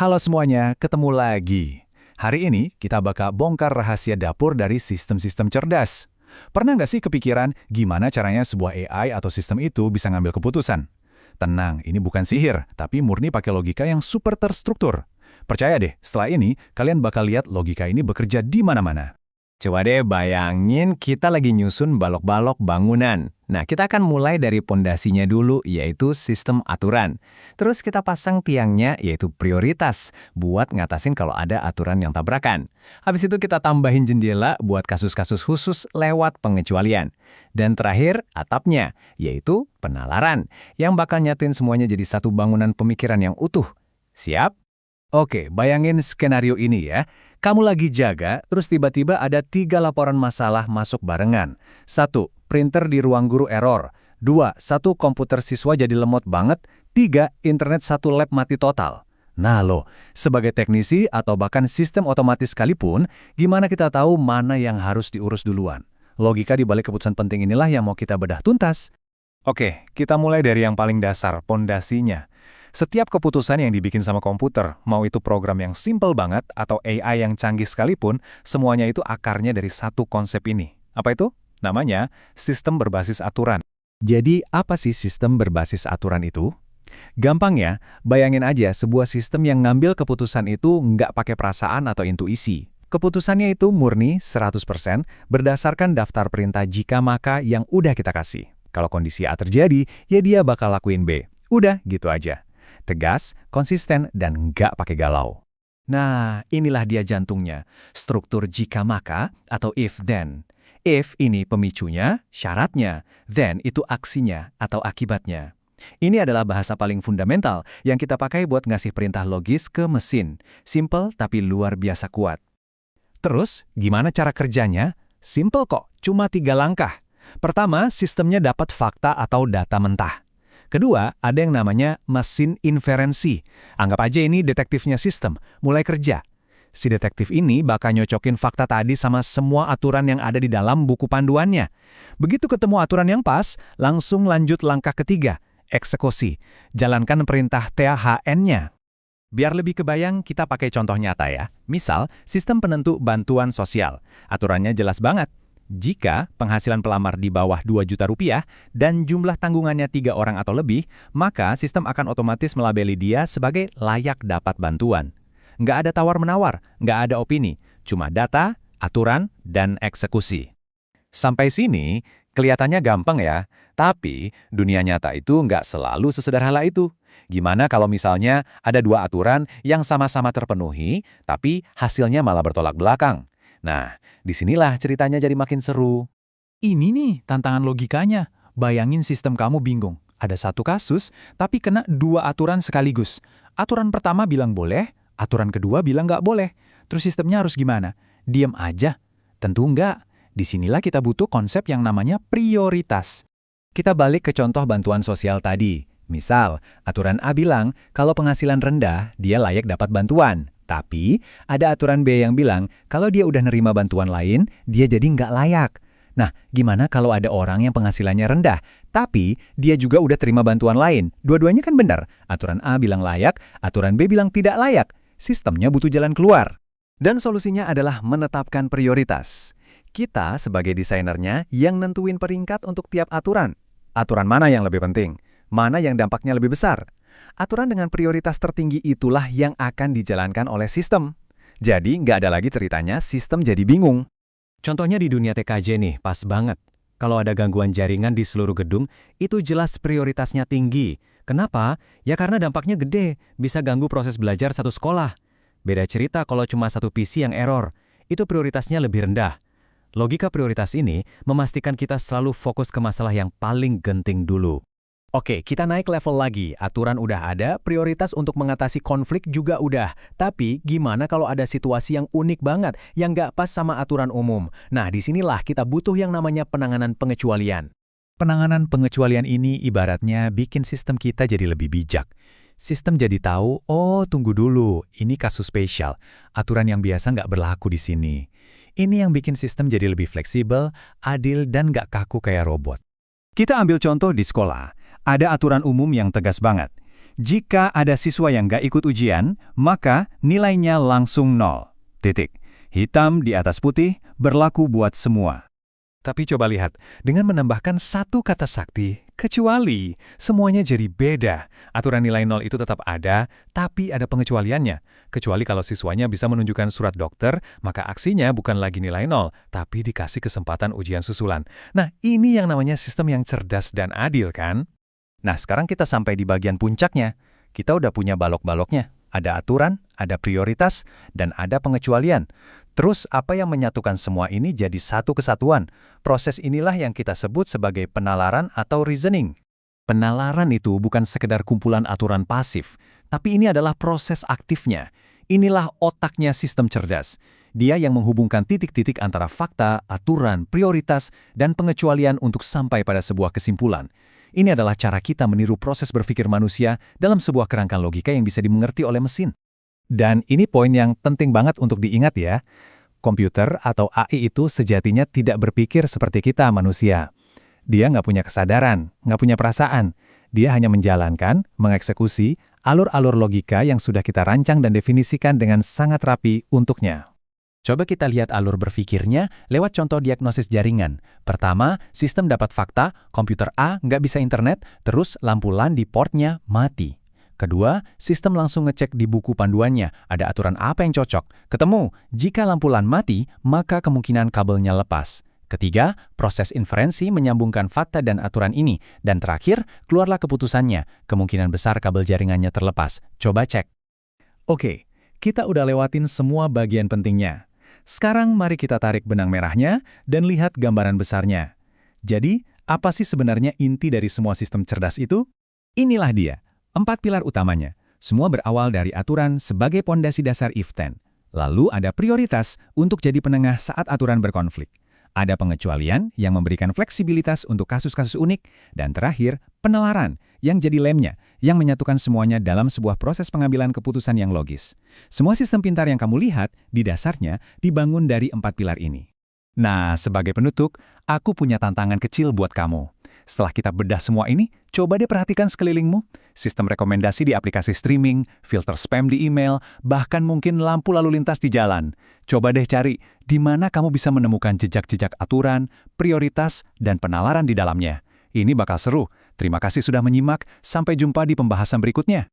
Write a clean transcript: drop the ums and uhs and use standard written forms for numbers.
Halo semuanya, ketemu lagi. Hari ini kita bakal bongkar rahasia dapur dari sistem-sistem cerdas. Pernah nggak sih kepikiran gimana caranya sebuah AI atau sistem itu bisa ngambil keputusan? Tenang, ini bukan sihir, tapi murni pakai logika yang super terstruktur. Percaya deh, setelah ini kalian bakal lihat logika ini bekerja di mana-mana. Coba deh bayangin kita lagi nyusun balok-balok bangunan. Nah, kita akan mulai dari pondasinya dulu, yaitu sistem aturan. Terus kita pasang tiangnya, yaitu prioritas, buat ngatasin kalau ada aturan yang tabrakan. Habis itu kita tambahin jendela buat kasus-kasus khusus lewat pengecualian. Dan terakhir, atapnya, yaitu penalaran, yang bakal nyatuin semuanya jadi satu bangunan pemikiran yang utuh. Siap? Oke, bayangin skenario ini ya. Kamu lagi jaga, terus tiba-tiba ada 3 laporan masalah masuk barengan. 1. Printer di ruang guru error. 2. Satu komputer siswa jadi lemot banget. 3. Internet satu lab mati total. Nah loh, sebagai teknisi atau bahkan sistem otomatis sekalipun, gimana kita tahu mana yang harus diurus duluan? Logika di balik keputusan penting inilah yang mau kita bedah tuntas. Oke, kita mulai dari yang paling dasar, pondasinya. Setiap keputusan yang dibikin sama komputer, mau itu program yang simple banget atau AI yang canggih sekalipun, semuanya itu akarnya dari satu konsep ini. Apa itu? Namanya sistem berbasis aturan. Jadi, apa sih sistem berbasis aturan itu? Gampang ya, bayangin aja sebuah sistem yang ngambil keputusan itu nggak pakai perasaan atau intuisi. Keputusannya itu murni 100% berdasarkan daftar perintah jika maka yang udah kita kasih. Kalau kondisi A terjadi, ya dia bakal lakuin B. Udah, gitu aja. Tegas, konsisten, dan nggak pakai galau. Nah, inilah dia jantungnya. Struktur jika maka atau if-then. If ini pemicunya, syaratnya. Then itu aksinya atau akibatnya. Ini adalah bahasa paling fundamental yang kita pakai buat ngasih perintah logis ke mesin. Simple tapi luar biasa kuat. Terus, gimana cara kerjanya? Simple kok, cuma 3 langkah. Pertama, sistemnya dapat fakta atau data mentah. Kedua, ada yang namanya mesin inferensi. Anggap aja ini detektifnya sistem, mulai kerja. Si detektif ini bakal nyocokin fakta tadi sama semua aturan yang ada di dalam buku panduannya. Begitu ketemu aturan yang pas, langsung lanjut langkah ketiga, eksekusi. Jalankan perintah THN-nya. Biar lebih kebayang, kita pakai contoh nyata ya. Misal, sistem penentu bantuan sosial. Aturannya jelas banget. Jika penghasilan pelamar di bawah 2 juta rupiah dan jumlah tanggungannya 3 orang atau lebih, maka sistem akan otomatis melabeli dia sebagai layak dapat bantuan. Nggak ada tawar-menawar, nggak ada opini, cuma data, aturan, dan eksekusi. Sampai sini, kelihatannya gampang ya, tapi dunia nyata itu nggak selalu sesederhana itu. Gimana kalau misalnya ada 2 aturan yang sama-sama terpenuhi, tapi hasilnya malah bertolak belakang? Nah, disinilah ceritanya jadi makin seru. Ini nih tantangan logikanya. Bayangin sistem kamu bingung. Ada satu kasus, tapi kena 2 aturan sekaligus. Aturan pertama bilang boleh, aturan kedua bilang nggak boleh. Terus sistemnya harus gimana? Diam aja? Tentu nggak. Disinilah kita butuh konsep yang namanya prioritas. Kita balik ke contoh bantuan sosial tadi. Misal, aturan A bilang kalau penghasilan rendah, dia layak dapat bantuan. Tapi, ada aturan B yang bilang, kalau dia udah nerima bantuan lain, dia jadi nggak layak. Nah, gimana kalau ada orang yang penghasilannya rendah, tapi dia juga udah terima bantuan lain? Dua-duanya kan benar. Aturan A bilang layak, aturan B bilang tidak layak. Sistemnya butuh jalan keluar. Dan solusinya adalah menetapkan prioritas. Kita sebagai desainernya yang nentuin peringkat untuk tiap aturan. Aturan mana yang lebih penting? Mana yang dampaknya lebih besar? Aturan dengan prioritas tertinggi itulah yang akan dijalankan oleh sistem. Jadi, nggak ada lagi ceritanya sistem jadi bingung. Contohnya di dunia TKJ nih, pas banget. Kalau ada gangguan jaringan di seluruh gedung, itu jelas prioritasnya tinggi. Kenapa? Ya karena dampaknya gede, bisa ganggu proses belajar satu sekolah. Beda cerita kalau cuma satu PC yang error, itu prioritasnya lebih rendah. Logika prioritas ini memastikan kita selalu fokus ke masalah yang paling genting dulu. Oke, kita naik level lagi. Aturan udah ada, prioritas untuk mengatasi konflik juga udah. Tapi gimana kalau ada situasi yang unik banget, yang nggak pas sama aturan umum? Nah, disinilah kita butuh yang namanya penanganan pengecualian. Penanganan pengecualian ini ibaratnya bikin sistem kita jadi lebih bijak. Sistem jadi tahu, oh tunggu dulu, ini kasus spesial. Aturan yang biasa nggak berlaku di sini. Ini yang bikin sistem jadi lebih fleksibel, adil, dan nggak kaku kayak robot. Kita ambil contoh di sekolah. Ada aturan umum yang tegas banget. Jika ada siswa yang nggak ikut ujian, maka nilainya langsung 0. Titik. Hitam di atas putih berlaku buat semua. Tapi coba lihat, dengan menambahkan satu kata sakti, kecuali, semuanya jadi beda. Aturan nilai 0 itu tetap ada, tapi ada pengecualiannya. Kecuali kalau siswanya bisa menunjukkan surat dokter, maka aksinya bukan lagi nilai 0, tapi dikasih kesempatan ujian susulan. Nah, ini yang namanya sistem yang cerdas dan adil, kan? Nah, sekarang kita sampai di bagian puncaknya. Kita udah punya balok-baloknya. Ada aturan, ada prioritas, dan ada pengecualian. Terus apa yang menyatukan semua ini jadi satu kesatuan? Proses inilah yang kita sebut sebagai penalaran atau reasoning. Penalaran itu bukan sekedar kumpulan aturan pasif, tapi ini adalah proses aktifnya. Inilah otaknya sistem cerdas. Dia yang menghubungkan titik-titik antara fakta, aturan, prioritas, dan pengecualian untuk sampai pada sebuah kesimpulan. Ini adalah cara kita meniru proses berpikir manusia dalam sebuah kerangka logika yang bisa dimengerti oleh mesin. Dan ini poin yang penting banget untuk diingat ya. Komputer atau AI itu sejatinya tidak berpikir seperti kita manusia. Dia nggak punya kesadaran, nggak punya perasaan. Dia hanya menjalankan, mengeksekusi alur-alur logika yang sudah kita rancang dan definisikan dengan sangat rapi untuknya. Coba kita lihat alur berpikirnya lewat contoh diagnosis jaringan. Pertama, sistem dapat fakta, komputer A nggak bisa internet, terus lampu LAN di portnya mati. Kedua, sistem langsung ngecek di buku panduannya, ada aturan apa yang cocok. Ketemu, jika lampu LAN mati, maka kemungkinan kabelnya lepas. Ketiga, proses inferensi menyambungkan fakta dan aturan ini. Dan terakhir, keluarlah keputusannya, kemungkinan besar kabel jaringannya terlepas. Coba cek. Oke, kita udah lewatin semua bagian pentingnya. Sekarang mari kita tarik benang merahnya dan lihat gambaran besarnya. Jadi, apa sih sebenarnya inti dari semua sistem cerdas itu? Inilah dia, 4 pilar utamanya. Semua berawal dari aturan sebagai pondasi dasar if-then. Lalu ada prioritas untuk jadi penengah saat aturan berkonflik. Ada pengecualian yang memberikan fleksibilitas untuk kasus-kasus unik. Dan terakhir, penalaran yang jadi lemnya, yang menyatukan semuanya dalam sebuah proses pengambilan keputusan yang logis. Semua sistem pintar yang kamu lihat, di dasarnya dibangun dari 4 pilar ini. Nah, sebagai penutup, aku punya tantangan kecil buat kamu. Setelah kita bedah semua ini, coba deh perhatikan sekelilingmu. Sistem rekomendasi di aplikasi streaming, filter spam di email, bahkan mungkin lampu lalu lintas di jalan. Coba deh cari di mana kamu bisa menemukan jejak-jejak aturan, prioritas, dan penalaran di dalamnya. Ini bakal seru. Terima kasih sudah menyimak. Sampai jumpa di pembahasan berikutnya.